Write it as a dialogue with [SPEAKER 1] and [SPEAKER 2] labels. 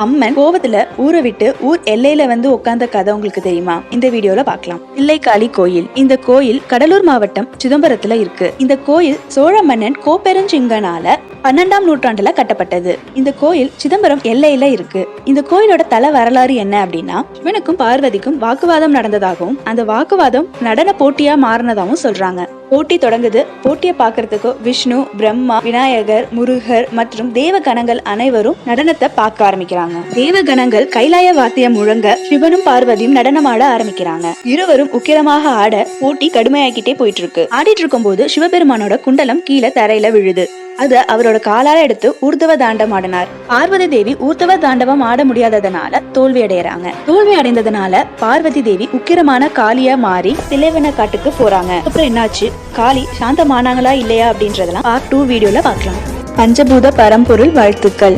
[SPEAKER 1] அம்மன் கோவத்துல ஊரை விட்டு ஊர் எல்லையில வந்து உட்கார்ந்த கதை உங்களுக்கு தெரியுமா? இந்த வீடியோல பார்க்கலாம். தில்லைக்காளி கோயில். இந்த கோயில் கடலூர் மாவட்டம் சிதம்பரத்துல இருக்கு. இந்த கோயில் சோழ மன்னன் கோப்பெருஞ்சிங்கனால 12ஆம் நூற்றாண்டுல கட்டப்பட்டது. இந்த கோயில் சிதம்பரம் எல்லையில இருக்கு. இந்த கோயிலோட தல வரலாறு என்ன அப்படின்னா, சிவனுக்கும் பார்வதிக்கும் வாக்குவாதம் நடந்ததாகவும் அந்த வாக்குவாதம் நடன போட்டியா மாறினதாகவும் சொல்றாங்க. போட்டி தொடங்குது. போட்டியை பாக்குறதுக்கு விஷ்ணு, பிரம்மா, விநாயகர், முருகர் மற்றும் தேவ கணங்கள் அனைவரும் நடனத்தை பார்க்க ஆரம்பிக்கிறாங்க. தேவ கணங்கள் கைலாய வாத்தியம் முழங்க சிவனும் பார்வதியும் நடனமாட ஆரம்பிக்கிறாங்க. இருவரும் உக்கிரமாக ஆட போட்டி கடுமையாக்கிட்டே போயிட்டு இருக்கு. ஆடிட்டு இருக்கும் போது சிவபெருமானோட குண்டலம் கீழே தரையில விழுது. அத அவரோட காலால எடுத்து ஊர்தவ தாண்டம் ஆடினார். பார்வதி தேவி ஊர்தவ தாண்டவம் ஆட முடியாததுனால தோல்வி அடையறாங்க. தோல்வி அடைந்ததுனால பார்வதி தேவி உக்கிரமான காளியா மாறி தில்லைவன காட்டுக்கு போறாங்க. அப்புறம் என்னாச்சு, காளி சாந்தமானாங்களா இல்லையா அப்படின்றதெல்லாம் பார்ட் 2 வீடியோல பார்க்கலாம். பஞ்சபூத பரம்பொருள் வாழ்த்துக்கள்.